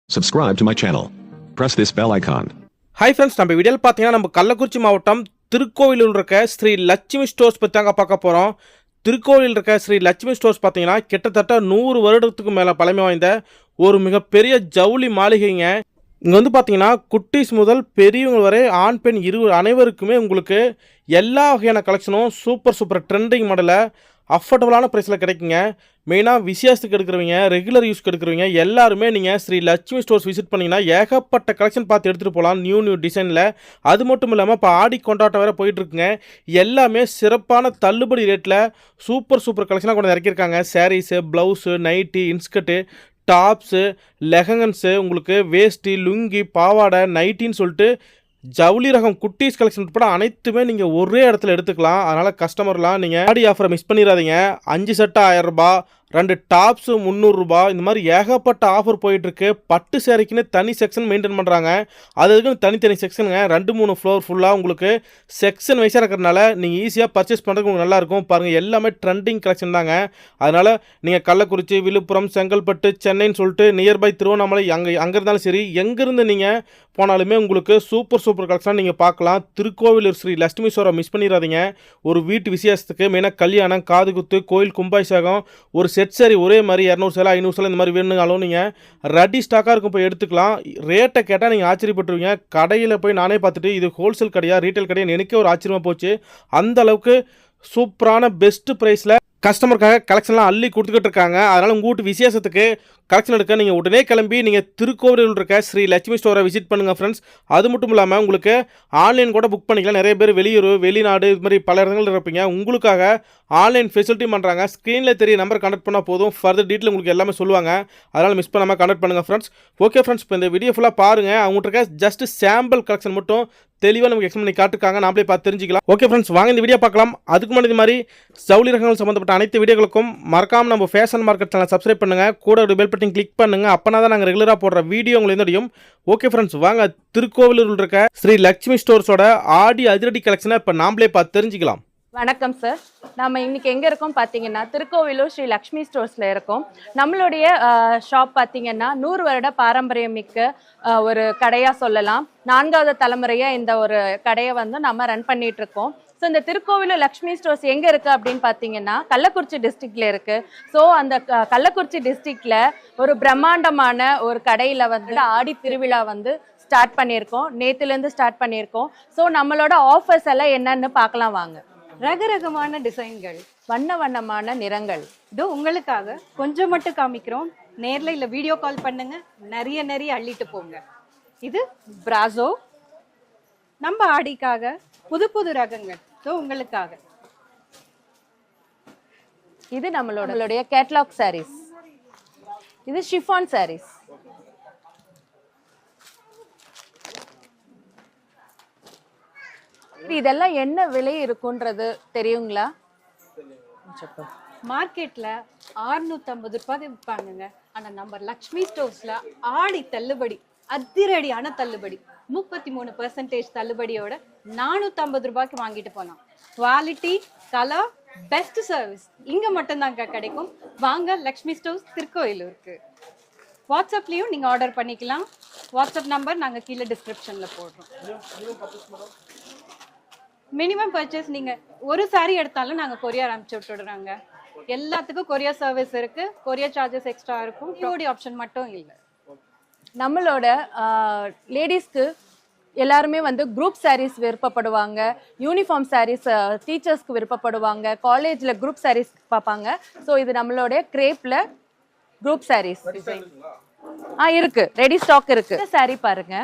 Subscribe to my channel. Press this bell icon. Hi friends, நம்ம வீடியோவில் பார்த்தீங்கன்னா நம்ம கள்ளக்குறிச்சி மாவட்டம் திருக்கோவிலூர் இருக்க ஸ்ரீ லட்சுமி ஸ்டோர்ஸ் பற்றி தாங்க பார்க்க போகிறோம். திருக்கோவிலில் இருக்க ஸ்ரீ லட்சுமி ஸ்டோர்ஸ் பார்த்தீங்கன்னா கிட்டத்தட்ட 100 வருடத்துக்கு மேலே பழமை வாய்ந்த ஒரு மிகப்பெரிய ஜவுளி மாளிகைங்க. இங்கே வந்து பார்த்தீங்கன்னா குட்டீஸ் முதல் பெரியவங்க வரை ஆண் பெண் அனைவருக்குமே உங்களுக்கு எல்லா வகையான கலெக்ஷனும் சூப்பர் ட்ரெண்டிங் மாடலில் அஃபோர்டபுளான ப்ரைஸில் கிடைக்குங்க. மெயினாக விசேஷத்துக்கு எடுக்கிறவங்க, ரெகுலர் யூஸ்க்கு எடுக்கிறவங்க எல்லாருமே நீங்கள் ஸ்ரீ லட்சுமி ஸ்டோர்ஸ் விசிட் பண்ணிங்கன்னா ஏகப்பட்ட கலெக்ஷன் பார்த்து எடுத்துகிட்டு போகலாம் நியூ டிசைனில். அது மட்டும் இல்லாமல் இப்போ ஆடி கொண்டாட்டம் வேறு போயிட்டுருக்குங்க. எல்லாமே சிறப்பான தள்ளுபடி ரேட்டில் சூப்பர் கலெக்ஷனாக கொண்டு இறக்கியிருக்காங்க. Saris, blouse, nightie, inskirt, tops, lehengas, உங்களுக்கு வேஷ்டி, லுங்கி, பாவாடை, நைட்டின்னு சொல்லிட்டு ஜவுளி ரகம் குட்டீஸ் கலெக்ஷன் உட்பட அனைத்துமே நீங்கள் ஒரே இடத்துல எடுத்துக்கலாம். அதனால் கஸ்டமர்லாம் நீங்கள் ஆடி ஆஃபரை மிஸ் பண்ணிடாதீங்க. 5 செட்டு 1000 ரூபாய், 2 டாப்ஸு 300 ரூபாய், இந்த மாதிரி ஏகப்பட்ட ஆஃபர் போயிட்டுருக்கு. பட்டு சேரீக்குன்னு தனி செக்ஷன் மெயின்டைன் பண்ணுறாங்க. அதுக்கு தனித்தனி செக்ஷனுங்க. 2-3 ஃப்ளோர் ஃபுல்லாக உங்களுக்கு செக்ஷன் வைஸாக இருக்கிறதுனால நீங்கள் ஈஸியாக பர்ச்சேஸ் பண்ணுறதுக்கு உங்களுக்கு நல்லாயிருக்கும். பாருங்கள், எல்லாமே ட்ரெண்டிங் கலெக்ஷன் தாங்க. அதனால் நீங்கள் கள்ளக்குறிச்சி, விழுப்புரம், செங்கல்பட்டு, சென்னைன்னு சொல்லிட்டு நியர்பை திருவண்ணாமலை அங்கே இருந்தாலும் சரி, எங்கேருந்து நீங்கள் போனாலுமே உங்களுக்கு சூப்பர் கலெக்ஷன் நீங்கள் பார்க்கலாம். திருக்கோவிலூர் ஸ்ரீ லட்சுமி ஸ்டோரை மிஸ் பண்ணிடாதீங்க. ஒரு வீட்டு விசேஷத்துக்கு மெயினாக கல்யாணம், காது குத்து, கோயில் கும்பாபிஷேகம், ஒரு செட் சரி ஒரே மாதிரி 200 சேலை 500 சேலை இந்த மாதிரி வேணுனாலும் நீங்கள் ரெடி ஸ்டாக்காக இருக்கும் போய் எடுத்துக்கலாம். ரேட்டை கேட்டால் நீங்கள் ஆச்சரியப்பட்டுருவீங்க. கடையில் போய் நானே பார்த்துட்டு இது ஹோல்சேல் கடையா ரீட்டைல் கடையா எனக்கே ஒரு ஆச்சரியமாக போச்சு. அந்த அளவுக்கு சூப்பரான பெஸ்ட் ப்ரைஸில் கஸ்டமருக்காக கலெக்ஷன்லாம் அள்ளி கொடுத்துக்கிட்டு இருக்காங்க. அதனால் உங்கள் வீட்டு விசேஷத்துக்கு கலெக்ஷன் எடுக்க நீங்கள் உடனே கிளம்பி நீங்கள் திருக்கோவிலூர் இருக்க ஸ்ரீ லட்சுமி ஸ்டோரை விசிட் பண்ணுங்கள் ஃப்ரெண்ட்ஸ். அது மட்டும் இல்லாமல் உங்களுக்கு ஆன்லைன் கூட புக் பண்ணிக்கலாம். நிறைய பேர் வெளியூர், வெளிநாடு, இது மாதிரி பல இடங்கள் இருப்பீங்க. உங்களுக்காக ஆன்லைன் ஃபெசிலிட்டி பண்ணுறாங்க. ஸ்க்ரீனில் தெரிய நம்பர் கனெக்ட் பண்ணால் போதும். ஃபர்தர் டீட்டெயில் உங்களுக்கு எல்லாமே சொல்லுவாங்க. அதனால் மிஸ் பண்ணாமல் கனெக்ட் பண்ணுங்கள் ஃப்ரெண்ட்ஸ். ஓகே ஃப்ரெண்ட்ஸ், இப்போ இந்த வீடியோ ஃபுல்லாக பாருங்கள். அவங்கள்ட்ட இருக்க ஜஸ்ட் சாம்பிள் கலெக்ஷன் மட்டும் தெளிவாக நமக்கு எக்ஸ்பிளைன் பண்ணி காட்டுருக்காங்க. நாமளே பார்த்து தெரிஞ்சிக்கலாம். ஓகே ஃப்ரெண்ட்ஸ், வாங்க இந்த வீடியோ பார்க்கலாம். அதுக்கு முன்னாடி இது மாதிரி ஜவுளி ரகங்கள் சம்மந்தப்பட்ட அனைத்து வீடியோகளுக்கும் மறக்காமல் நம்ம ஃபேஷன் மார்க்கெட் சேனல் சப்ஸ்கிரைப் பண்ணுங்கள். கூட ஒரு பெல் பட்டன் கிளிக் பண்ணுங்கள். அப்போனா தான் நாங்கள் ரெகுலராக போடுற வீடியோ உங்களுக்கு தெரியும். ஓகே ஃப்ரெண்ட்ஸ், வாங்க திருக்கோவிலூரில் இருக்க ஸ்ரீ லட்சுமி ஸ்டோர்ஸோட ஆடி அதிரடி கலெக்ஷனை இப்போ நாமளே பார்த்து தெரிஞ்சிக்கலாம். வணக்கம் சார். நம்ம இன்னைக்கு எங்கே இருக்கோம் பார்த்தீங்கன்னா திருக்கோவிலூர் ஸ்ரீ லக்ஷ்மி ஸ்டோர்ஸில் இருக்கோம். நம்மளுடைய ஷாப் பார்த்தீங்கன்னா 100 வருட பாரம்பரியம் மிக்க ஒரு கடையாக சொல்லலாம். 4வது தலைமுறையாக இந்த ஒரு கடையை வந்து நம்ம ரன் பண்ணிட்டு இருக்கோம். ஸோ இந்த திருக்கோவிலூர் லக்ஷ்மி ஸ்டோர்ஸ் எங்கே இருக்குது அப்படின்னு பார்த்தீங்கன்னா கள்ளக்குறிச்சி டிஸ்ட்ரிக்டில் இருக்குது. ஸோ அந்த கள்ளக்குறிச்சி டிஸ்ட்ரிக்டில் ஒரு பிரம்மாண்டமான ஒரு கடையில் வந்து ஆடி திருவிழா வந்து ஸ்டார்ட் பண்ணியிருக்கோம். நேற்றுலேருந்து ஸ்டார்ட் பண்ணியிருக்கோம். ஸோ நம்மளோட ஆஃபர்ஸ் எல்லாம் என்னன்னு பார்க்கலாம் வாங்க. ரகரகமான டிசைன்கள், வண்ணமான நிறங்கள், இதோ உங்களுக்காக கொஞ்சம் மட்டும் காமிக்கிறோம். நேர்ல இல்ல வீடியோ கால் பண்ணுங்க, நிறைய அள்ளிட்டு போங்க. இது பிராசோ, நம்ம ஆடிக்காக புது ரகங்கள் இதோ உங்களுக்காக. இது நம்மளுடைய கேட்லாக் சாரீஸ். இது ஷிஃபான் சாரீஸ். இதெல்லாம் என்ன விலை இருக்குன்றது தெரியுங்களா? மார்க்கெட்ல 650 ரூபாய் விற்பாங்க. ஆனா நம்ம லக்ஷ்மி ஸ்டோர்ஸ்ல ஆடி தள்ளுபடி, அதிரடியான தள்ளுபடி, 33% தள்ளுபடியோட 450 ரூபாய்க்கு வாங்கிட்டு போலாம். குவாலிட்டி, கலர், பெஸ்ட் சர்வீஸ் இங்க மட்டும் தாங்க கிடைக்கும். வாங்க லக்ஷ்மி ஸ்டோர்ஸ் திருக்கோயிலூருக்கு. வாட்ஸ்அப்லயும் நீங்க ஆர்டர் பண்ணிக்கலாம். வாட்ஸ்அப் நம்பர் நாங்க கீழே டிஸ்கிரிப்ஷன்ல போடுறோம். மினிமம் பர்ச்சேஸ் நீங்க ஒரு சாரி எடுத்தாலும் நாங்க கொரியர் அனுப்பிச்சு விட்டுடுறாங்க. எல்லாத்துக்கும் கொரியர் சர்வீஸ் இருக்கு. கொரியர் சார்ஜஸ் எக்ஸ்ட்ரா இருக்கும். பிஓடி ஆப்ஷன் மட்டும் இல்லை. நம்மளோட லேடிஸ்க்கு எல்லாருமே வந்து குரூப் சாரீஸ் விருப்பப்படுவாங்க. யூனிஃபார்ம் சாரீஸ் டீச்சர்ஸ்க்கு விருப்பப்படுவாங்க. காலேஜில் குரூப் சாரீஸ் பார்ப்பாங்க. ஸோ இது நம்மளுடைய கிரேப்பில் குரூப் சாரீஸ் இருக்கு, ரெடி ஸ்டாக் இருக்கு. சாரீ பாருங்க,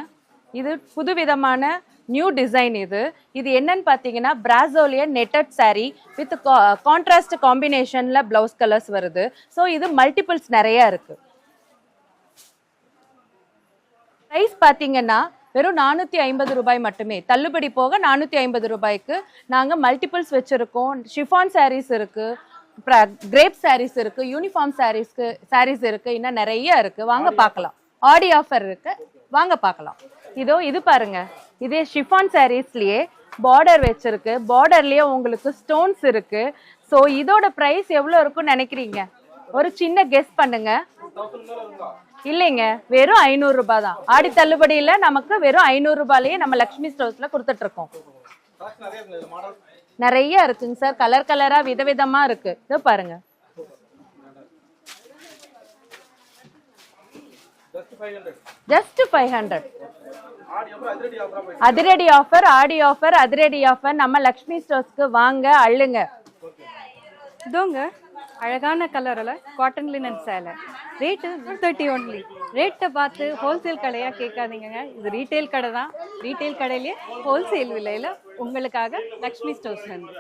இது புதுவிதமான நியூ டிசைன். இது என்னன்னு பார்த்தீங்கன்னா பிராசோலிய நெட்டட் சாரீ வித் கான்ட்ராஸ்ட் காம்பினேஷன்ல பிளவுஸ் கலர்ஸ் வருது. ஸோ இது மல்டிபிள்ஸ் நிறைய இருக்கு. ப்ரைஸ் பார்த்தீங்கன்னா வெறும் 450 ரூபாய் மட்டுமே. தள்ளுபடி போக 450 ரூபாய்க்கு நாங்கள் மல்டிபிள்ஸ் வச்சிருக்கோம். ஷிஃபான் சாரீஸ் இருக்கு, கிரேப் சாரீஸ் இருக்கு, யூனிஃபார்ம் சாரீஸ் இருக்கு, இன்னும் நிறைய இருக்கு. வாங்க பார்க்கலாம். ஆடி ஆஃபர் இருக்கு, வாங்க பார்க்கலாம். இது பாருங்க, இதே ஷிஃபான் சாரீஸ்லயே பார்டர் வச்சிருக்கு. பார்டர்லயே உங்களுக்கு ஸ்டோன்ஸ் இருக்கு. ஸோ இதோட ப்ரைஸ் எவ்வளோ இருக்குன்னு நினைக்கிறீங்க? ஒரு சின்ன கெஸ் பண்ணுங்க. இல்லைங்க, வெறும் 500 ரூபாய் தான். ஆடி தள்ளுபடியில நமக்கு வெறும் 500 ரூபாயிலேயே நம்ம லக்ஷ்மி ஸ்டோர்ஸ்ல கொடுத்துட்டு இருக்கோம். நிறைய இருக்குங்க சார், கலர் கலரா விதவிதமா இருக்கு. இதோ பாருங்க. ஜஸ்ட் 500. அதிரடி ஆஃபர், ஆடி ஆஃபர், அதிரடி ஆஃபர். நம்ம லக்ஷ்மி ஸ்டோர்ஸ்க்கு வாங்க, அள்ளுங்க. இதோங்க அழகான கலரில் காட்டன் லினன் சேலை. Rate 130 only. ரேட்டை பார்த்து ஹோல்சேல் கடையா கேட்காதீங்க, இது ரீட்டைல் கடை தான். ரீட்டைல் கடையிலேயே ஹோல்சேல் விலையில் உங்களுக்காக லக்ஷ்மி ஸ்டோர்ஸ்லேருந்து,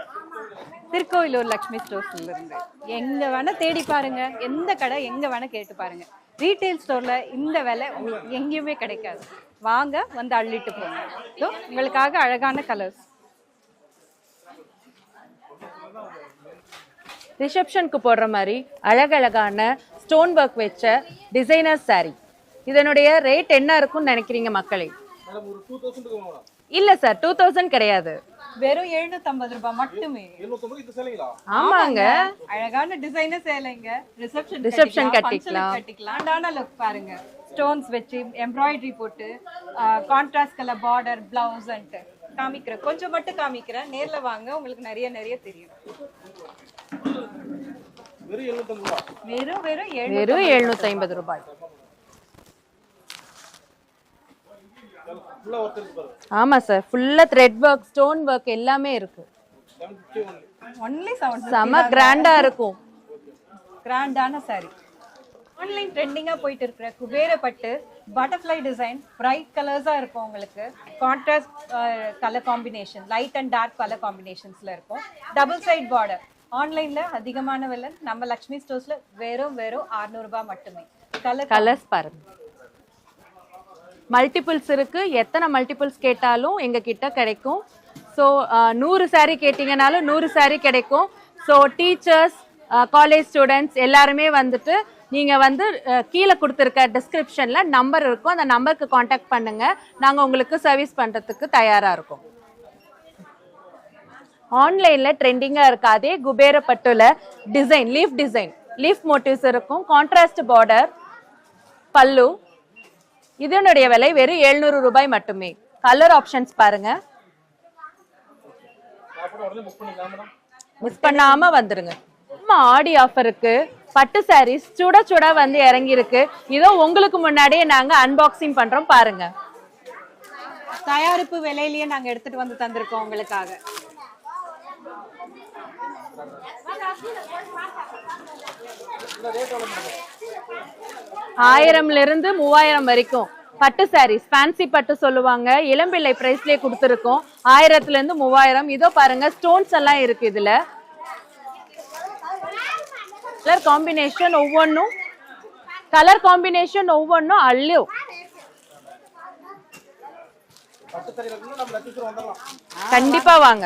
திருக்கோவிலூர் லக்ஷ்மி ஸ்டோர்ஸ்லேருந்து எங்கே வேணால் தேடி பாருங்க, எந்த கடை எங்கே வேணால் கேட்டு பாருங்க. ரீட்டைல் ஸ்டோரில் இந்த விலை உங்களுக்கு எங்கேயுமே கிடைக்காது. வாங்க, வந்து அள்ளிட்டு போங்க. ஸோ உங்களுக்காக அழகான கலர்ஸ். ரிசப்ஷனுக்கு போடுற மாதிரி அழகழகான ஸ்டோன் ஒர்க் வச்ச டிசைனர் சாரி. இதனுடைய ரேட் என்ன இருக்கும்னு நினைக்கிறீங்க மக்களே? இல்ல சார், 2000 கிடையாது, வெறும் 750 ரூபாய் மட்டுமே. ஆமாங்க, அழகான டிசைனர் சேலைங்க. ரிசப்ஷன் கட்டிக்கலாம். கட்டிக்கலாம். லுக் பாருங்க, ஸ்டோன்ஸ் வச்சு எம்ப்ராய்டரி போட்டு கான்ட்ராஸ்ட் கலர் பார்டர் பிளவுஸ் காமிக்கிறேன். கொஞ்சம் மட்டும் காமிக்கிறேன், நேர்ல வாங்க, உங்களுக்கு நிறைய நிறைய தெரியும். வெறும் வெறும் 750 ரூபாய். ஆமா சார், ஃபுல்லா த்ரெட் ஒர்க், ஸ்டோன் ஒர்க் எல்லாமே இருக்கு. ஒன்லி 750. செம கிராண்டா இருக்கும். கிராண்டான சாரி. ஆன்லைன் ட்ரெண்டிங்கா போயிட்டு இருக்கிற குபேர பட்டு பட்டர்ஃப்ளை டிசைன், பிரைட் கலர்ஸா இருக்கும். உங்களுக்கு contrast colour combination, light and dark colour காம்பினேஷன்ஸ்ல இருக்கும். Double side border. ஆன்லைன்ல அதிகமான விலை, நம்ம லக்ஷ்மி ஸ்டோர்ஸ்ல வெறும் 600 ரூபாய் மட்டுமே. கலர்ஸ் பாருங்க, மல்டிபிள்ஸ் இருக்கு. எத்தனை மல்டிபிள்ஸ் கேட்டாலும் எங்க கிட்ட கிடைக்கும். ஸோ 100 சாரி கேட்டீங்கனாலும் 100 சாரி கிடைக்கும். ஸோ டீச்சர்ஸ், காலேஜ் ஸ்டூடெண்ட்ஸ் எல்லாருமே வந்துட்டு நீங்க வந்து கீழே கொடுத்துருக்க டிஸ்கிரிப்ஷன்ல நம்பர் இருக்கும், அந்த நம்பருக்கு காண்டாக்ட் பண்ணுங்க, நாங்க உங்களுக்கு சர்வீஸ் பண்றதுக்கு தயாரா இருக்கோம். ஆன்லைன்ல ட்ரெண்டிங்கா இருக்கு அதே குபேர பட்டுல டிசைன், லீஃப் மோட்டிவ்ஸ் இருக்கும். கான்ட்ராஸ்ட் பார்டர், பல்லு. இதனுடைய விலை வெறும் 700 ரூபாய் மட்டுமே. கலர் ஆப்ஷன்ஸ் பாருங்க, மிஸ் பண்ணாம வந்துருங்க. ஆடி ஆஃபருக்கு பட்டு சாரீஸ் சுட சுட வந்து இறங்கி இருக்கு. இதோ உங்களுக்கு முன்னாடியே நாங்க அன்பாக்சிங் பண்றோம், பாருங்க. தயாரிப்பு விலையிலேயே நாங்க எடுத்துட்டு வந்து தந்திருக்கோம் உங்களுக்காக. $1000 to 3000 வரைக்கும் பட்டு சாரீஸ், ஃபேன்சி பட்டு சொல்லுவாங்க, இளம்பிள்ளை பிரைஸ்லயே கொடுத்துருக்கோம். 1000 to 3000. இதோ பாருங்க, ஸ்டோன்ஸ் எல்லாம் இருக்கு. இதுல கலர் காம்பினேஷன் ஒவ்வொன்னும் அள்ளியும். கண்டிப்பா வாங்க.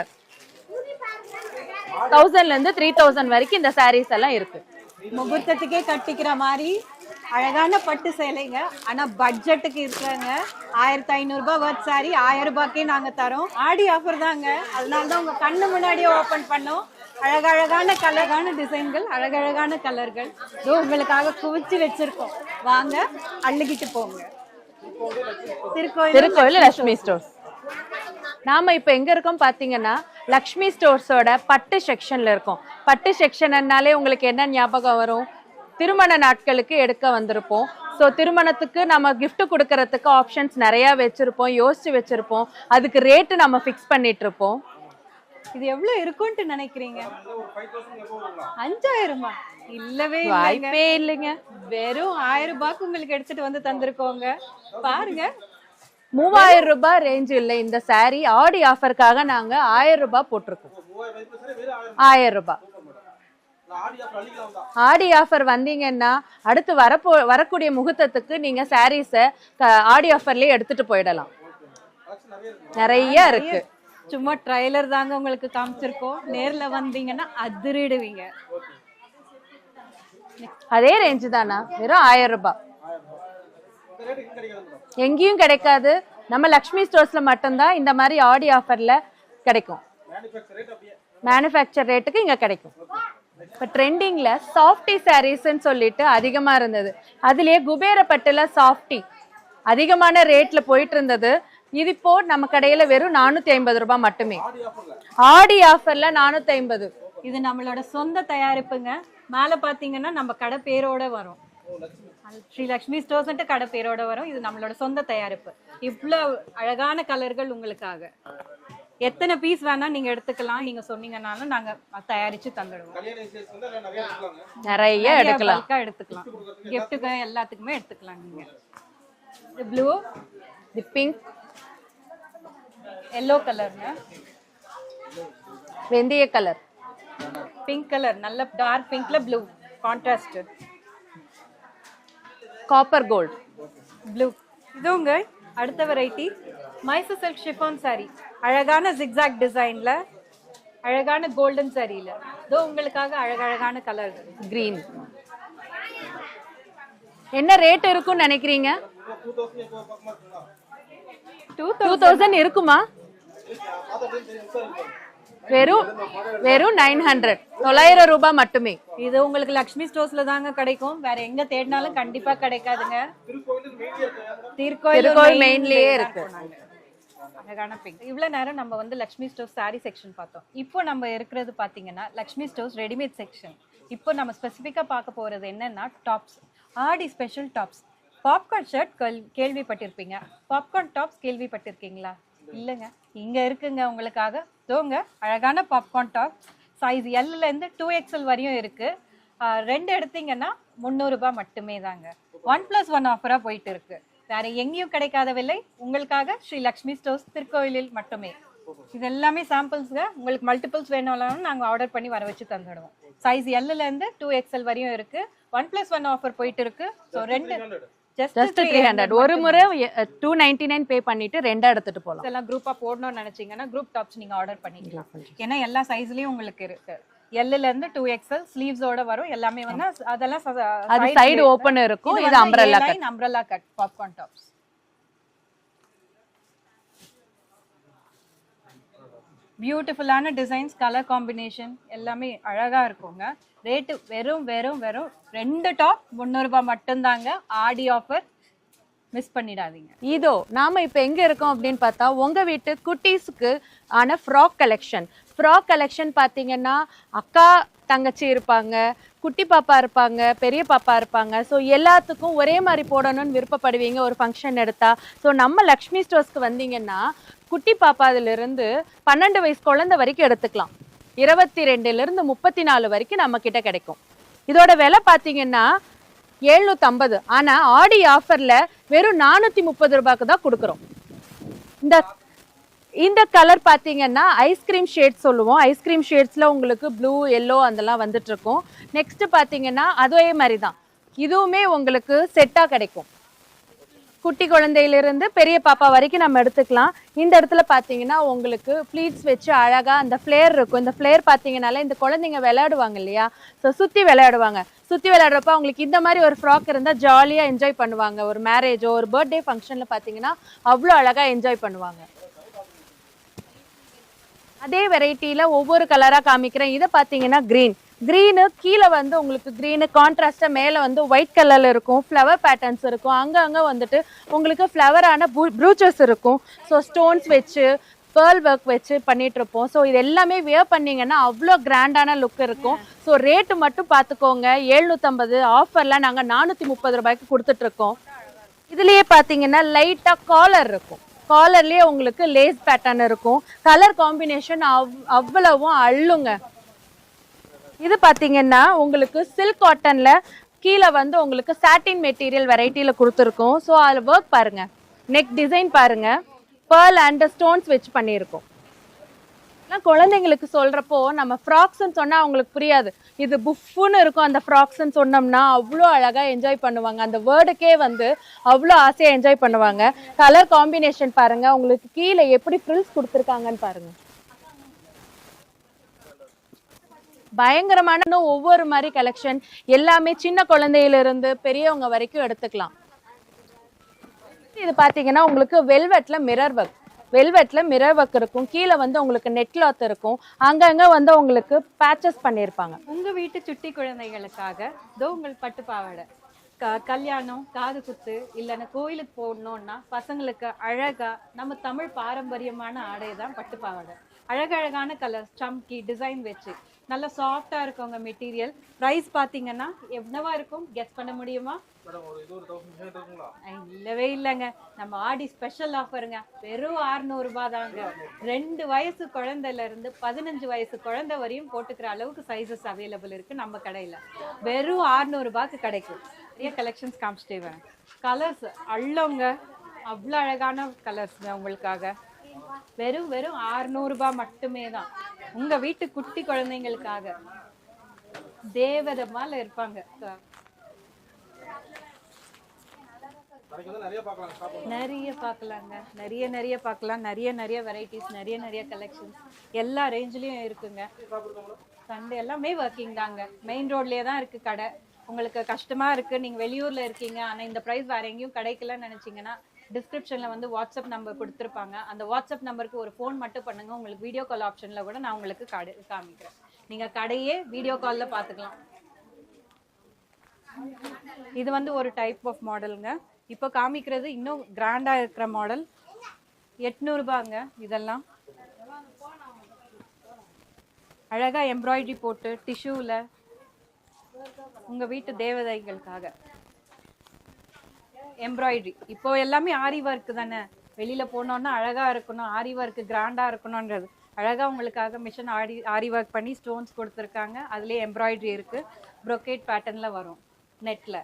1000 to 3000 வரைக்கும் இந்த சாரீஸ் எல்லாம் இருக்கு. முகூர்த்தத்துக்கே கட்டிக்கிற மாதிரி அழகான பட்டு சேலைங்க. ஆனா பட்ஜெட்டுக்கு இருக்காங்க. 1500 ரூபாய் வர்த் சாரி 1000 ரூபாய்க்கே நாங்க தரோம். ஆடி ஆஃபர் தாங்க, அதனாலதான் உங்க கண்ணு முன்னாடியே ஓபன் பண்ணோம். அழகழகான கலரான டிசைன்கள், அழகழகான கலர்கள் உங்களுக்காக குவிச்சு வச்சிருக்கோம். வாங்க, அள்ளிக்கிட்டு போங்க. திருக்கோயில் லக்ஷ்மி ஸ்டோர்ஸ். நாம இப்ப எங்க இருக்கோம் பாத்தீங்கன்னா லக்ஷ்மி ஸ்டோர்ஸோட பட்டு செக்ஷன்ல இருக்கோம். பட்டு செக்ஷன்னாலே உங்களுக்கு என்ன ஞாபகம் வரும்? திருமண நாட்களுக்கு எடுக்க வந்திருப்போம். ஸோ திருமணத்துக்கு நம்ம கிஃப்ட் கொடுக்கறதுக்கு ஆப்ஷன்ஸ் நிறைய வச்சிருப்போம், யோசிச்சு வச்சிருப்போம். அதுக்கு ரேட்டு நம்ம ஃபிக்ஸ் பண்ணிட்டு இருப்போம். இது எவ்வளவு இருக்கும்னு நினைக்கிறீங்க? 5000? இல்லவே வாய்ப்பே இல்லைங்க. வெறும் 1000 ரூபாய்க்கு உங்களுக்கு எடுத்துட்டு வந்து தந்திருக்கோங்க. பாருங்க, 3000 ரூபாய் ரேஞ்ச் இல்லை இந்த சாரி. ஆடி ஆஃபருக்காக நாங்க 1000 ரூபாய் போட்டிருக்கோம். 1000 ரூபாய் ஆடி ஆஃபர் வந்தீங்கன்னா அடுத்து வரக்கூடிய முகூர்த்தத்துக்கு நீங்க சாரீஸ ஆடி ஆஃபர்லயே எடுத்துட்டு போயிடலாம். நிறைய இருக்கு. சும்மா ட்ரைலர் தாங்க உங்களுக்கு காமிச்சிருக்கோம். நேர்ல வந்தீங்கன்னா அதிரிடுவீங்க. அதே ரேஞ்சு தானா? வெறும் 1000 ரூபாய். எங்கேயும் கிடைக்காது, நம்ம லக்ஷ்மி ஸ்டோர்ஸ்ல மட்டும்தான் இந்த மாதிரி ஆடி ஆஃபர்ல கிடைக்கும். மேனுஃபேக்சர் ரேட்டுக்கு இங்க கிடைக்கும். இப்போ ட்ரெண்டிங்ல சாஃப்டி சாரீஸ்ன்னு சொல்லிட்டு அதிகமா இருந்தது. அதுலயே குபேரப்பட்டுல சாஃப்டி அதிகமான ரேட்ல போயிட்டு இருந்தது. இது இப்போ நம்ம கடையில வெறும் 450 ரூபாய் மட்டுமே. ஆடி ஆஃபர்ல 450. இது நம்மளோட சொந்த தயாரிப்புங்க. மேல பாத்தீங்கன்னா நம்ம கடை பேரோட வரும், ஸ்ரீ லக்ஷ்மி ஸ்டோர்ஸ் கடை பேரோட வரும். இது நம்மளோட சொந்த தயாரிப்பு. இவ்வளவு அழகான கலர்கள் உங்களுக்காக. எத்தனை பீஸ் வேணா நீங்க எடுத்துக்கலாம். நீங்க சொன்னீங்கன்னாலும் நாங்க தயாரிச்சு தந்துடுவோம். நிறைய எடுத்துக்கலாம். கிஃப்ட்டுக்கு எல்லாத்துக்குமே எடுத்துக்கலாம். நீங்க இது ப்ளூ, இது பிங்க், எல்லோ கலர்ங்க, வெந்தய கலர், பிங்க் கலர், நல்ல டார்க் பிங்க்ல blue contrast, copper gold, blue. இதுங்க அடுத்த variety Mysore silk chiffon sari. அழகான ஜிக்ஸாக் டிசைன்ல அழகான கோல்டன் சாரியில இதோ உங்களுக்காக அழகழகான கலர் கிரீன். என்ன ரேட் இருக்கும்னு நினைக்கிறீங்க? 2000 இருக்குமா? வெறும் 900 ரூபாய் மட்டுமே. இது உங்களுக்கு லக்ஷ்மி ஸ்டோர்ஸ்ல தாங்க கிடைக்கும். வேற எங்க தேடினாலும் கண்டிப்பா கிடைக்காதுங்க. திருக்கோயில் மெயின்லயே இருக்கு. அழகான பிங்க். இவ்வளவு நேரம் நம்ம வந்து லக்ஷ்மி ஸ்டோர்ஸ் சாரி செக்ஷன் பார்த்தோம். இப்போ நம்ம இருக்கிறது பாத்தீங்கன்னா லக்ஷ்மி ஸ்டோர்ஸ் ரெடிமேட் செக்ஷன். இப்போ நம்ம ஸ்பெசிஃபிக்கா பார்க்க போறது என்னன்னா டாப்ஸ், ஆடி ஸ்பெஷல் டாப்ஸ். பாப்கார்ன் ஷர்ட் கேள்விப்பட்டிருப்பீங்க, பாப்கார்ன் டாப்ஸ் கேள்விப்பட்டிருக்கீங்களா? இல்லைங்க, இங்க இருக்குங்க உங்களுக்காக. தோங்க அழகான பாப்கார்ன் டாப். சைஸ் எல்ல இருந்து 2XL வரையும் இருக்கு. ரெண்டு எடுத்தீங்கன்னா 300 ரூபாய் மட்டுமே தாங்க. 1+1 ஆஃபரா போயிட்டு இருக்கு. வேற எங்கேயும் கிடைக்காத விலை உங்களுக்காக ஸ்ரீ லக்ஷ்மி ஸ்டோர்ஸ் திருக்கோயிலில் மட்டுமே. இது எல்லாமே சாம்பிள்ஸ்ங்க. உங்களுக்கு மல்டிபிள்ஸ் வேணும்னாலும் நாங்க ஆர்டர் பண்ணி வர வச்சு தந்துடுவோம். சைஸ் எல்ல இருந்து 2XL வரையும் இருக்கு. 1+1 ஆஃபர் போயிட்டு இருக்கு. ஸோ ரெண்டு just 300. ஒரு முறை 299 பே பண்ணிட்டு ரெண்டா எடுத்துட்டு போலாம். எல்லாம் குரூப்பா போடணும்னு நினைச்சீங்கன்னா குரூப் டாப்ஸ் நீங்க ஆர்டர் பண்ணிக்கலாம். ஏன்னா எல்லா சைஸ்லயும் உங்களுக்கு இருக்கு. எல்ல இருந்து 2XL ஸ்லீவ்ஸோட வரும். எல்லாமே வந்து அதெல்லாம் அது சைடு ஓபன் இருக்கும். இது அம்ப்ரெல்லா கட் பாப்கார்ன் டாப்ஸ். பியூட்டிஃபுல்லான டிசைன்ஸ், கலர் காம்பினேஷன் எல்லாமே அழகா இருக்குங்க. ரேட்டு வெறும் 2 டாப் 300 ரூபாய் மட்டும்தாங்க. ஆடி ஆஃபர் மிஸ் பண்ணிடாதீங்க. இதோ நாம இப்ப எங்க இருக்கோம் அப்படின்னு பார்த்தா உங்க வீட்டு குட்டீஸ்க்கு ஆன ஃப்ராக் கலெக்ஷன். ஃப்ராக் கலெக்ஷன் பாத்தீங்கன்னா அக்கா தங்கச்சி இருப்பாங்க, குட்டி பாப்பா இருப்பாங்க, பெரிய பாப்பா இருப்பாங்க. ஸோ எல்லாத்துக்கும் ஒரே மாதிரி போடணும்னு விருப்பப்படுவீங்க ஒரு ஃபங்க்ஷன் எடுத்தா. ஸோ நம்ம லக்ஷ்மி ஸ்டோர்ஸ்க்கு வந்தீங்கன்னா குட்டி பாப்பாதிலிருந்து 12 வயசு குழந்தை வரைக்கும் எடுத்துக்கலாம். 22 to 34 வரைக்கும் நம்ம கிட்ட கிடைக்கும். இதோட விலை பாத்தீங்கன்னா 750. ஆனா ஆடி ஆஃபர்ல வெறும் 430 ரூபாய்க்கு தான் கொடுக்குறோம். இந்த கலர் பாத்தீங்கன்னா ஐஸ்கிரீம் ஷேட் சொல்லுவோம். ஐஸ்கிரீம் ஷேட்ஸ்ல உங்களுக்கு ப்ளூ, எல்லோ அதெல்லாம் வந்துட்டு இருக்கும். நெக்ஸ்ட் பாத்தீங்கன்னா அதே மாதிரி தான் இதுவுமே உங்களுக்கு செட்டா கிடைக்கும். குட்டி குழந்தையிலிருந்து பெரிய பாப்பா வரைக்கும் நம்ம எடுத்துக்கலாம். இந்த இடத்துல பார்த்தீங்கன்னா உங்களுக்கு ப்ளீட்ஸ் வச்சு அழகாக அந்த ஃப்ளேர் இருக்கும். இந்த ஃப்ளேர் பார்த்தீங்கன்னாலே இந்த குழந்தைங்க விளையாடுவாங்க இல்லையா, ஸோ சுற்றி விளையாடுவாங்க. சுற்றி விளையாடுறப்ப அவங்களுக்கு இந்த மாதிரி ஒரு ஃப்ராக் இருந்தால் ஜாலியாக என்ஜாய் பண்ணுவாங்க. ஒரு மேரேஜோ ஒரு பர்த்டே ஃபங்க்ஷனில் பார்த்தீங்கன்னா அவ்வளோ அழகாக என்ஜாய் பண்ணுவாங்க. அதே வெரைட்டியில் ஒவ்வொரு கலராக காமிக்கிறேன். இதை பார்த்தீங்கன்னா க்ரீனு கீழே வந்து உங்களுக்கு க்ரீனு கான்ட்ராஸ்டாக மேலே வந்து ஒயிட் கலரில் இருக்கும். ஃப்ளவர் பேட்டர்ன்ஸ் இருக்கும். அங்கங்கே வந்துட்டு உங்களுக்கு ஃப்ளவரான ப்ரூச்சஸ் இருக்கும். ஸோ ஸ்டோன்ஸ் வச்சு பேர்ல் ஒர்க் வச்சு பண்ணிட்டு இருப்போம். ஸோ இது எல்லாமே வியர் பண்ணிங்கன்னா அவ்வளோ கிராண்டான லுக் இருக்கும். ஸோ ரேட்டு மட்டும் பார்த்துக்கோங்க, 750. ஆஃபரில் நாங்கள் 430 ரூபாய்க்கு கொடுத்துட்ருக்கோம். இதுலேயே பார்த்தீங்கன்னா லைட்டாக காலர் இருக்கும். காலர்லேயே உங்களுக்கு லேஸ் பேட்டர்ன் இருக்கும். கலர் காம்பினேஷன் அவ்வளவும் அள்ளுங்க. இது பார்த்தீங்கன்னா உங்களுக்கு சில்க் காட்டன்ல கீழே வந்து உங்களுக்கு சாட்டின் மெட்டீரியல் வெரைட்டியில கொடுத்துருக்கோம். ஸோ அதில் ஒர்க் பாருங்க, நெக் டிசைன் பாருங்க, பேர்ல் அண்ட் ஸ்டோன்ஸ் வச்சு பண்ணியிருக்கோம். குழந்தைங்களுக்கு சொல்றப்போ நம்ம ஃப்ராக்ஸ்ன்னு சொன்னா அவங்களுக்கு புரியாது. இது புஃப்னு இருக்கும். அந்த ஃப்ராக்ஸ்ன்னு சொன்னோம்னா அவ்வளோ அழகா என்ஜாய் பண்ணுவாங்க. அந்த வேர்டுக்கே வந்து அவ்வளோ ஆசையா என்ஜாய் பண்ணுவாங்க. கலர் காம்பினேஷன் பாருங்க, உங்களுக்கு கீழே எப்படி ஃப்ரில்ஸ் கொடுத்துருக்காங்கன்னு பாருங்க. பயங்கரமான ஒவ்வொரு மாதிரி கலெக்ஷன் எல்லாமே சின்ன குழந்தையிலிருந்து பெரியவங்க வரைக்கும் எடுத்துக்கலாம். இது பாத்தீங்கன்னா உங்களுக்கு வெல்வெட்ல மிரர் ஒர்க். வெல்வெட்ல மிரர் ஒர்க் இருக்கும், கீழே வந்து உங்களுக்கு நெட் கிளாத் இருக்கும், அங்கங்க வந்து உங்களுக்கு பேச்சஸ் பண்ணியிருப்பாங்க. உங்க வீட்டு சுட்டி குழந்தைகளுக்காக இதோ உங்கள் பட்டு பாவாடை. கல்யாணம், காது குத்து இல்லைன்னா கோயிலுக்கு போடணும்னா பசங்களுக்கு அழகா நம்ம தமிழ் பாரம்பரியமான ஆடை தான் பட்டு பாவாடை. அழகழகான கலர்ஸ், சம்கி டிசைன் வச்சு நல்லா சாஃப்டா இருக்குங்க மெட்டீரியல். பிரைஸ் பாத்தீங்கன்னா எவ்வளவா இருக்கும் கெஸ் பண்ண முடியுமா? இல்லவே இல்லைங்க, நம்ம ஆடி ஸ்பெஷல் ஆஃபருங்க. வெறும் 600 ரூபாய் தாங்க. 2 வயசு குழந்தைல இருந்து 15 வயசு குழந்தை வரையும் போட்டுக்கிற அளவுக்கு சைஸஸ் அவைலபிள் இருக்கு நம்ம கடையில. வெறும் 600 ரூபாய்க்கு கிடைக்கும். நிறைய கலெக்ஷன்ஸ் காமிச்சிட்டே வரேன். கலர்ஸ் அள்ளோங்க, அவ்வளோ அழகான கலர்ஸ்ங்க உங்களுக்காக. வெறும் 600 ரூபாய் மட்டுமே தான். உங்க வீட்டு குட்டி குழந்தைங்களுக்காக தேவதை மேல இருப்பாங்க. நிறைய பார்க்கலாங்க, நிறைய பார்க்கலாம். நிறைய வெரைட்டிஸ், நிறைய கலெக்ஷன்ஸ் எல்லா ரேஞ்சிலயும் இருக்குங்க. சண்டே எல்லாமே ஒர்க்கிங் தாங்க. மெயின் ரோட்லயே தான் இருக்கு கடை. உங்களுக்கு கஷ்டமா இருக்கு, நீங்க வெளியூர்ல இருக்கீங்க, ஆனா இந்த பிரைஸ் வேற எங்கேயும் கிடைக்கலன்னு நினைச்சீங்கன்னா டிஸ்கிரிப்ஷன்ல வந்து வாட்ஸ்அப் நம்பர் கொடுத்துருப்பாங்க. அந்த வாட்ஸ்அப் நம்பருக்கு ஒரு ஃபோன் மட்டும் பண்ணுங்க. உங்களுக்கு வீடியோ கால் ஆப்ஷன்ல கூட நான் உங்களுக்கு காமிக்கிறேன். நீங்க கடையே வீடியோ கால்ல பாத்துக்கலாம். இது வந்து ஒரு டைப் ஆஃப் மாடலுங்க. இப்போ காமிக்கிறது இன்னும் கிராண்டா இருக்கிற மாடல். 800 ரூபாங்க. இதெல்லாம் அழகா எம்ப்ராய்டரி போட்டு டிஷ்யூல உங்க வீட்டு தேவதைகளுக்காக எம்ப்ராய்டரி. இப்போ எல்லாமே ஆரி ஒர்க் தானே, வெளியில போனோம்னா அழகா இருக்கணும், ஆரி ஒர்க் கிராண்டா இருக்கணும்ன்றது அழகா உங்களுக்காக மிஷின் ஆரி ஒர்க் பண்ணி ஸ்டோன்ஸ் கொடுத்துருக்காங்க. அதுலயே எம்ப்ராய்டரி இருக்கு, ப்ரொக்கேட் பேட்டர்ன்ல வரும். நெட்ல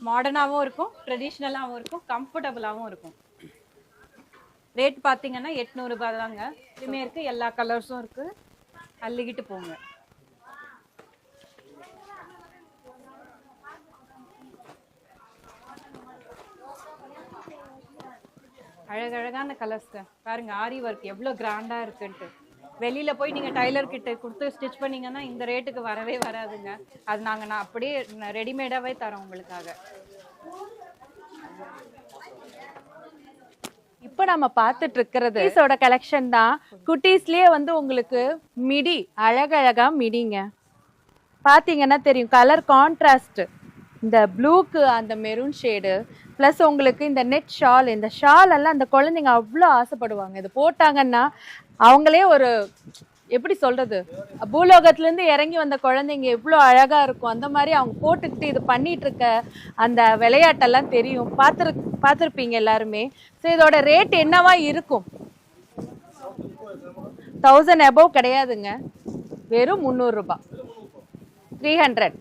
மாடர்னாவும் இருக்கும், ட்ரெடிஷ்னலாவும் இருக்கும், கம்ஃபர்டபுளாவும் இருக்கும். ரேட் பாத்தீங்கன்னா 800 ரூபாய் தாங்க. இதுமே இருக்கு, எல்லா கலர்ஸும் இருக்கு. அள்ளிக்கிட்டு போங்க. அழகழகான கலர்ஸ் பாருங்க. ஆரி ஒர்க் எவ்வளோ கிராண்டா இருக்குன்ட்டு. வெளியில போய் நீங்க டைலர் கிட்ட கொடுத்து ஸ்டிச் பண்ணீங்கன்னா இந்த ரேட்டுக்கு வரவே வராதுங்க. அது நான் அப்படியே ரெடிமேடாவே தரோம் உங்களுக்காக. இப்போ நம்ம பார்த்துட்டு இருக்கிறது குட்டீஸோட கலெக்ஷன் தான். குட்டீஸ்லயே வந்து உங்களுக்கு மிடி, அழகழகா மிடிங்க. பாத்தீங்கன்னா தெரியும், கலர் கான்ட்ராஸ்ட். இந்த ப்ளூக்கு அந்த மெரூன் ஷேடு ப்ளஸ் உங்களுக்கு இந்த நெட் ஷால். இந்த ஷால் எல்லாம் அந்த குழந்தைங்க அவ்வளோ ஆசைப்படுவாங்க. இது போட்டாங்கன்னா அவங்களே ஒரு எப்படி சொல்றது, பூலோகத்திலேருந்து இறங்கி வந்த குழந்தைங்க எவ்வளோ அழகா இருக்கும். அந்த மாதிரி அவங்க போட்டுக்கிட்டு இது பண்ணிட்டு இருக்க அந்த விளையாட்டெல்லாம் தெரியும், பார்த்துருப்பீங்க எல்லாருமே. ஸோ இதோட ரேட் என்னவா இருக்கும்? 1000 above கிடையாதுங்க, வெறும் 300 ரூபாய். 300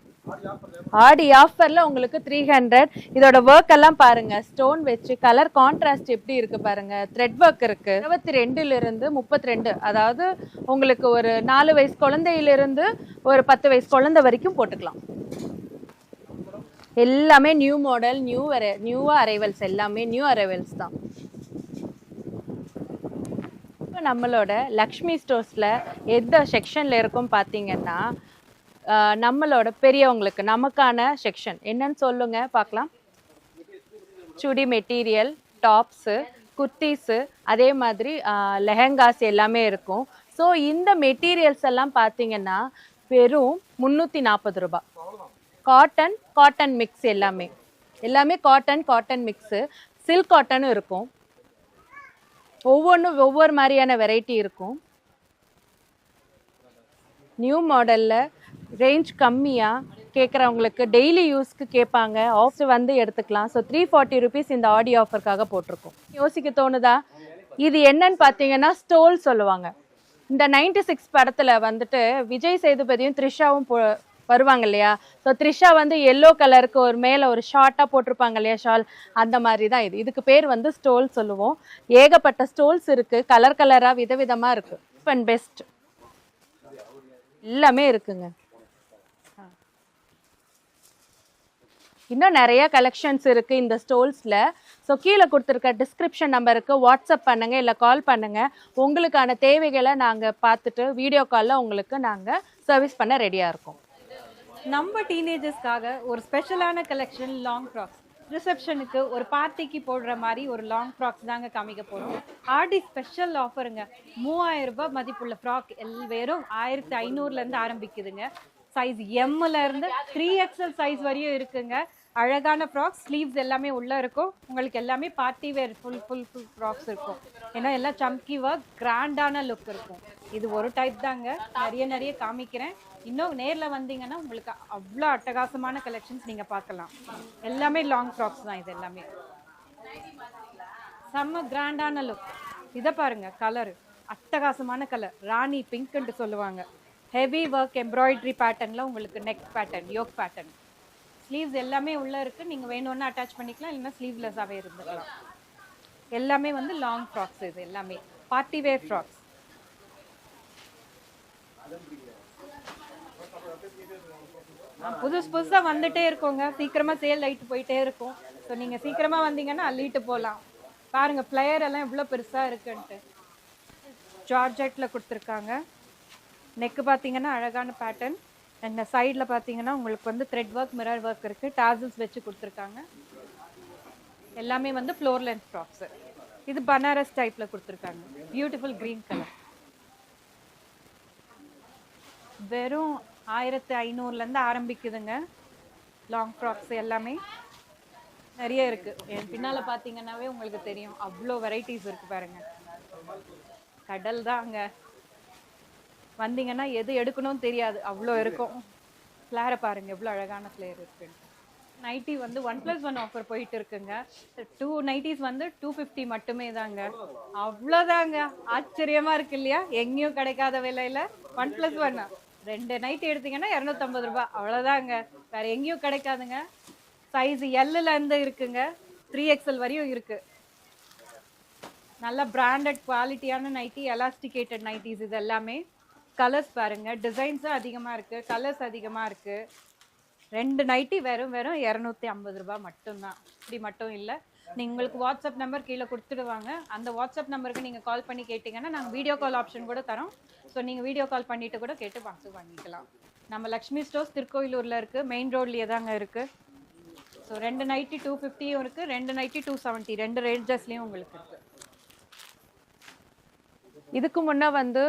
ஆடி ஆஃபர்ல உங்களுக்கு 300. இதோட ஒர்க் எல்லாம் பாருங்க, ஸ்டோன் வச்சு கலர் கான்ட்ராஸ்ட் எப்படி இருக்கு பாருங்க. த்ரெட் ஒர்க் இருக்கு. 22 இருந்து 32, அதாவது உங்களுக்கு ஒரு 4 வயசு குழந்தையிலிருந்து ஒரு 10 வயசு குழந்தை வரைக்கும் போட்டுக்கலாம். எல்லாமே நியூ மாடல், நியூவா அரைவல்ஸ், எல்லாமே நியூ அரைவல்ஸ் தான். நம்மளோட லக்ஷ்மி ஸ்டோர்ஸ்ல எந்த செக்ஷன்ல இருக்கும் பாத்தீங்கன்னா, நம்மளோட பெரியவங்களுக்கு நமக்கான செக்ஷன் என்னன்னு சொல்லுங்க பார்க்கலாம். சுடி மெட்டீரியல், டாப்ஸு, குர்த்திஸு, அதே மாதிரி லெஹங்காஸ் எல்லாமே இருக்கும். ஸோ இந்த மெட்டீரியல்ஸ் எல்லாம் பார்த்தீங்கன்னா வெறும் 340 ரூபாய். காட்டன் மிக்ஸ், எல்லாமே காட்டன் மிக்ஸு. சில்க் காட்டனும் இருக்கும். ஒவ்வொன்றும் ஒவ்வொரு மாதிரியான வெரைட்டி இருக்கும். நியூ மாடலில் ரேஞ்ச் கம்மியாக கேட்குறவங்களுக்கு, டெய்லி யூஸ்க்கு கேட்பாங்க, ஆஃபர் வந்து எடுத்துக்கலாம். ஸோ 340 ருபீஸ் இந்த ஆடி ஆஃபருக்காக போட்டிருக்கோம். யோசிக்க தோணுதா? இது என்னன்னு பார்த்தீங்கன்னா ஸ்டோல் சொல்லுவாங்க. இந்த 96 படத்தில் வந்துட்டு விஜய் சேதுபதியும் த்ரிஷாவும் வருவாங்க இல்லையா? ஸோ த்ரிஷா வந்து எல்லோ கலருக்கு ஒரு மேலே ஒரு ஷார்ட்டாக போட்டிருப்பாங்க இல்லையா ஷால், அந்த மாதிரி தான் இது. இதுக்கு பேர் வந்து ஸ்டோல் சொல்லுவோம். ஏகப்பட்ட ஸ்டோல்ஸ் இருக்குது, கலராக விதவிதமாக இருக்குது. அண்ட் பெஸ்ட் எல்லாமே இருக்குங்க. இன்னும் நிறைய கலெக்ஷன்ஸ் இருக்கு இந்த ஸ்டோல்ஸ்ல. ஸோ கீழே கொடுத்துருக்க டிஸ்கிரிப்ஷன் நம்பருக்கு வாட்ஸ்அப் பண்ணுங்க, இல்லை கால் பண்ணுங்க. உங்களுக்கான தேவைகளை நாங்கள் பார்த்துட்டு வீடியோ காலில் உங்களுக்கு நாங்கள் சர்வீஸ் பண்ண ரெடியாக இருக்கோம். நம்ம டீனேஜர்ஸ்க்காக ஒரு ஸ்பெஷலான கலெக்ஷன் லாங் ஃப்ராக்ஸ். ரிசப்ஷனுக்கு ஒரு பார்ட்டிக்கு போடுற மாதிரி ஒரு லாங் ஃப்ராக்ஸ் தாங்க காமிக்க போறோம். ஆடி ஸ்பெஷல் ஆஃபருங்க. 3000 ரூபாய் மதிப்புள்ள ஃப்ராக் வெறும் 1500ல இருந்து ஆரம்பிக்குதுங்க. சைஸ் எம்ல இருந்து 3XL சைஸ் வரையும் இருக்குங்க. அழகான ஃப்ராக்ஸ், ஸ்லீவ்ஸ் எல்லாமே உள்ள இருக்கும். உங்களுக்கு எல்லாமே பார்ட்டி வேர் ஃபுல் ஃப்ராக்ஸ் இருக்கும். ஏன்னா எல்லாம் சம்கி ஒர்க், கிராண்டான லுக் இருக்கும். இது ஒரு டைப் தாங்க, நிறைய காமிக்கிறேன். இன்னும் நேர்ல வந்தீங்கன்னா உங்களுக்கு அவ்வளோ அட்டகாசமான கலெக்ஷன்ஸ் நீங்க பார்க்கலாம். எல்லாமே லாங் ஃப்ராக்ஸ் தான் இது எல்லாமே. செம்ம கிராண்டான லுக். இதை பாருங்க, கலர் அட்டகாசமான கலர், ராணி பிங்க்ன்ட்டு சொல்லுவாங்க. ஹெவி ஒர்க் எம்ப்ராய்டரி பேட்டர்ன்ல உங்களுக்கு neck pattern, yoke pattern. Sleeves எல்லாமே உள்ள இருக்கு. நீங்க வேணும்னா அட்டாச் பண்ணிக்கலாம், இல்லைன்னா ஸ்லீவ்லெஸ்ஸாவே இருந்துக்கலாம். எல்லாமே வந்து லாங் ஃப்ராக்ஸ். இது எல்லாமே பார்ட்டி வேர் ஃப்ராக்ஸ். புதுசா வந்துட்டே இருக்கோங்க. சீக்கிரமா சேல் ஆயிட்டு போயிட்டே இருக்கும். ஸோ நீங்க சீக்கிரமா வந்தீங்கன்னா அள்ளிட்டு போகலாம். பாருங்க பிளேயர் எல்லாம் எவ்வளவு பெருசா இருக்குன்ட்டு. ஜார்ஜெட்ல கொடுத்துருக்காங்க. நெக் பார்த்தீங்கன்னா அழகான பேட்டர்ன். அண்ட் சைடில் பார்த்தீங்கன்னா உங்களுக்கு வந்து த்ரெட் ஒர்க், மிரர் ஒர்க் இருக்குது. டாசல்ஸ் வச்சு கொடுத்துருக்காங்க. எல்லாமே வந்து ஃப்ளோர் லென்த் ஃப்ராக்ஸு. இது பனாரஸ் டைப்பில் கொடுத்துருக்காங்க. Beautiful green colour. வெறும் 1500லேருந்து ஆரம்பிக்குதுங்க லாங் ஃப்ராக்ஸ். எல்லாமே நிறைய இருக்குது. என் பின்னால் பார்த்தீங்கன்னாவே உங்களுக்கு தெரியும், அவ்வளோ வெரைட்டிஸ் இருக்குது. பாருங்கள், கடல் தான் அங்கே. வந்தீங்கன்னா எது எடுக்கணும்னு தெரியாது, அவ்வளோ இருக்கும். ஃப்ளேரை பாருங்கள், எவ்வளோ அழகான ஃப்ளேர் இருக்குன்னு. நைட்டி வந்து 1+1 ஆஃபர் போயிட்டு இருக்குங்க. 2 நைட்டிஸ் வந்து 250 மட்டுமே தாங்க. அவ்வளோதாங்க. ஆச்சரியமாக இருக்கு இல்லையா? எங்கேயும் கிடைக்காத விலையில் 1+1. 2 நைட்டி எடுத்தீங்கன்னா 250 ரூபாய். அவ்வளோதாங்க, வேற எங்கேயும் கிடைக்காதுங்க. சைஸ் எல்லுல இருந்து இருக்குங்க, 3XL வரையும் இருக்கு. நல்ல பிராண்டட் குவாலிட்டியான நைட்டி, எலாஸ்டிகேட்டட் நைட்டிஸ். இது எல்லாமே கலர்ஸ் பாருங்க, டிசைன்ஸும் அதிகமாக இருக்குது, கலர்ஸ் அதிகமாக இருக்குது. 2 நைட்டி வெறும் 250 ரூபாய் மட்டும்தான். இப்படி மட்டும் இல்லை, உங்களுக்கு வாட்ஸ்அப் நம்பர் கீழே கொடுத்துடுவாங்க. அந்த வாட்ஸ்அப் நம்பருக்கு நீங்கள் கால் பண்ணி கேட்டிங்கன்னா நாங்கள் வீடியோ கால் ஆப்ஷன் கூட தரோம். ஸோ நீங்கள் வீடியோ கால் பண்ணிவிட்டு கூட கேட்டு பார்த்து வாங்கிக்கலாம். நம்ம லக்ஷ்மி ஸ்டோர்ஸ் திருக்கோயிலூரில் இருக்குது, மெயின் ரோட்லேயே தாங்க இருக்குது. ஸோ 2 நைட்டி 250யும் இருக்குது, 2 நைட்டி 270, 2 ரேஞ்சஸ்லேயும் உங்களுக்கு இருக்குது. இதுக்கு முன்னே வந்து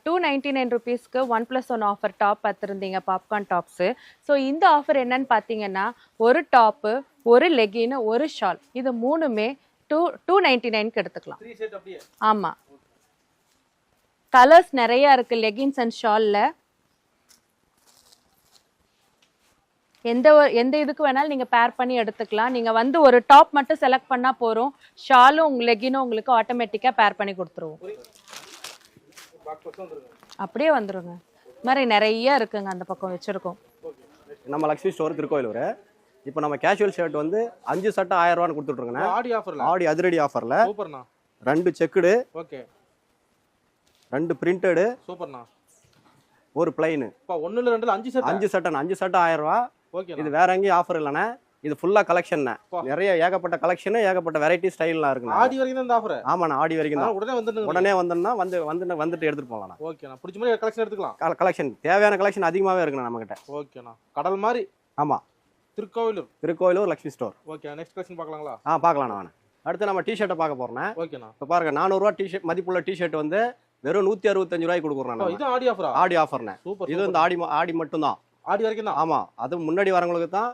299 ருபீஸ்க்கு 1+1 ஆஃபர் டாப் பார்த்துருந்தீங்க, பாப்கார்ன் டாப்ஸு. ஸோ இந்த ஆஃபர் என்னன்னு பார்த்தீங்கன்னா, ஒரு டாப்பு, ஒரு லெகின், ஒரு ஷால், இது மூணுமே 299க்கு எடுத்துக்கலாம். ஆமாம், கலர்ஸ் நிறையா இருக்குது லெகின்ஸ் அண்ட் ஷாலில். எந்த இதுக்கு வேணாலும் நீங்கள் பேர் பண்ணி எடுத்துக்கலாம். நீங்கள் வந்து ஒரு டாப் மட்டும் செலக்ட் பண்ணால் போகிறோம், ஷாலும் லெகினும் உங்களுக்கு ஆட்டோமேட்டிக்காக பேர் பண்ணி கொடுத்துருவோம். அப்படியே வந்துருங்க. மாதிரி நிறைய இருக்குங்க, அந்த பக்கம் வச்சுருக்கோம். நம்ம லக்ஷ்மி ஸ்டோர் திருக்கோயிலூர். இப்போ நம்ம கேஷுவல் ஷர்ட் வந்து 5 சட்டை 1000 ரூபான்னு கொடுத்துட்ருக்கோங்க. ஆடி அதிரடி ஆஃபரில் 2 செக்குடு, 2 பிரிண்டடு, ஒரு பிளைனு. 5 சட்டை 1000 ரூபா. இது வேற எங்கேயும் ஆஃபர் இல்லைண்ணே, இது ஃபுல்லா கலெக்ஷன். நிறைய ஏகப்பட்ட கலெக்ஷன், ஏகப்பட்ட வெரைட்டி ஸ்டைல்லாம் இருக்குண்ணா. ஆடி வரைக்கும் தான் ஆஃபர். ஆமாண்ணா, ஆடி வரைக்கும் தான். உடனே வந்தோம்னா வந்துட்டு எடுத்துட்டு போகலாம். ஓகேண்ணா, பிடிச்ச மாதிரி கலெக்ஷன் எடுத்துக்கலாம். கலெக்ஷன் தேவையான கலெக்ஷன் அதிகமாகவே இருக்குண்ணா நம்மகிட்ட. ஓகேண்ணா, கடல் மாதிரி. ஆமாம், Tirukoilur Lakshmi store. Okay, next collection பார்க்கலாங்களா? பார்க்கலாண்ணா. அடுத்து நம்ம டிஷர்ட்டை பார்க்க போறேன். ஓகேண்ணா. இப்போ பாருங்க, 400 ரூபா டிஷர்ட் மதிப்புள்ள டிஷர்ட் வந்து வெறும் 165 ரூபாய்க்கு கொடுக்குறோம். இது ஆடி ஆஃபரா? ஆடி ஆஃபர்ண்ணே. இது வந்து ஆடி மட்டும் தான். ஆடி வரைக்கும் தான். ஆமா, அது முன்னாடி வரவங்களுக்கு தான்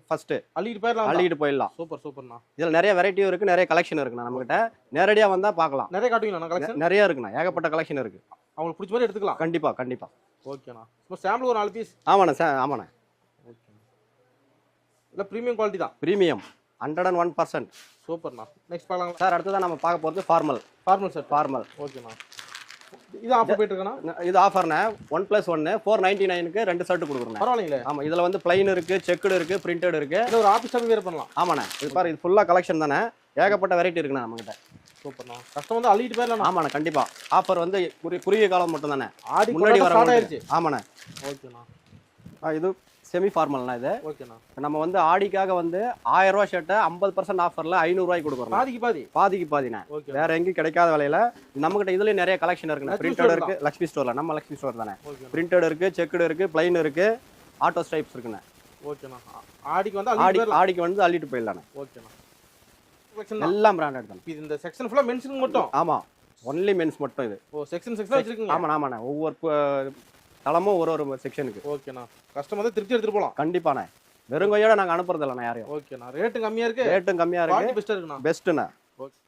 ஃபர்ஸ்ட் அள்ளிட்டு போயிடலாம். சூப்பர்ண்ணா. இதுல நிறைய வெரைட்டியும் இருக்கு, நிறைய கலெக்ஷன் இருக்குண்ணா. நம்ம கிட்ட நேரடியா வந்தா பார்க்கலாம். நிறைய காட்டுவீங்களா கலெக்ஷன்? நிறைய இருக்குண்ணா, ஏகப்பட்ட கலெக்ஷன் இருக்கு. அவங்களுக்கு பிடிச்ச மாதிரி எடுத்துக்கலாம். கண்டிப்பா. ஓகேண்ணா. இப்போ சாம்பிள் ஒரு 4 பீஸ். ஆமாண்ணா. இல்ல பிரீமியம் குவாலிட்டி தான். பிரீமியம் 101%. சூப்பர்ண்ணா. நெக்ஸ்ட் பார்க்கலாம் சார். அடுத்ததான் நம்ம பார்க்க போறது ஃபார்மல் செட். ஃபார்மல். ஓகேண்ணா. இது ஆஃபர் போயிட்டு இருக்கேண்ணா. இது ஆஃபர்ண்ணே. 1+1 499க்கு 2 ஷர்ட் கொடுக்குறோம். பரவாயில்லைங்களே. ஆமா, இதுல வந்து பிளைன் இருக்கு, செக்குடு இருக்கு, பிரிண்டட் இருக்கு. இது ஒரு ஆஃபீஸ் ஷாப் வேற பண்ணலாம். ஆமாண்ணே. இது பாரு, இது ஃபுல்லா கலெக்ஷன் தானே, ஏகப்பட்ட வெரைட்டி இருக்குண்ணா நம்ம கிட்ட. சூப்பர்ண்ணா. கஸ்டமர் வந்து அள்ளிட்டு போயிடலாம். ஆமாண்ணா, கண்டிப்பா. ஆஃபர் வந்து குறுகிய காலம் மட்டும் தானே, ஆடி முன்னாடி வர. ஆமாண்ணே. ஓகேண்ணா. இது செமி ஃபார்மல்னா. இது ஓகேண்ணா. நம்ம வந்து ஆடிக்காக வந்து 1000 ரூபா ஷர்ட்டை 50% ஆஃபர்ல 500 ரூபாய்க்கு கொடுக்குறோம். பாதிக்கு பாதிண்ணே. வேற எங்கேயும் கிடைக்காத விலையில நம்ம கிட்ட இதுலயும் நிறைய கலெக்ஷன் இருக்குண்ணே. பிரிண்டட் இருக்கு லக்ஷ்மி ஸ்டோர்ல, நம்ம லக்ஷ்மி ஸ்டோர் தானே. பிரிண்டட் இருக்கு, செக்குடு இருக்கு, பிளைன் இருக்கு, ஆட்டோ ஸ்ட்ரைப்ஸ் இருக்குண்ணே. ஓகேண்ணா. ஆடிக்கு வந்து ஆடிக்கு வந்து அள்ளிட்டு போயிடலாண்ணே. ஓகேண்ணா. எல்லாம் பிராண்டட் தான். இது இந்த செக்ஷன் ஃபுல்லா மென்ஸ்க்கு மட்டும். ஆமா, ஒன்லி மென்ஸ் மட்டும் இது. செக்ஷன் வச்சிருக்கீங்க. ஆமாண்ணே, ஒவ்வொரு தளமும் ஒரு செக்ஷனுக்கு. ஓகேண்ணா. கஸ்டமர் தான் திருப்தி எடுத்துட்டு போலாம். கண்டிப்பாண்ணே, வெறும் கையோட நாங்க அனுப்புறது இல்லைண்ணா யாரையும். ஓகேண்ணா. ரேட்டும் கம்மியா இருக்கு. ரேட்டும் கம்மியா இருக்கு. பெஸ்ட்டா இருக்குண்ணா. பெஸ்ட்டுண்ணே.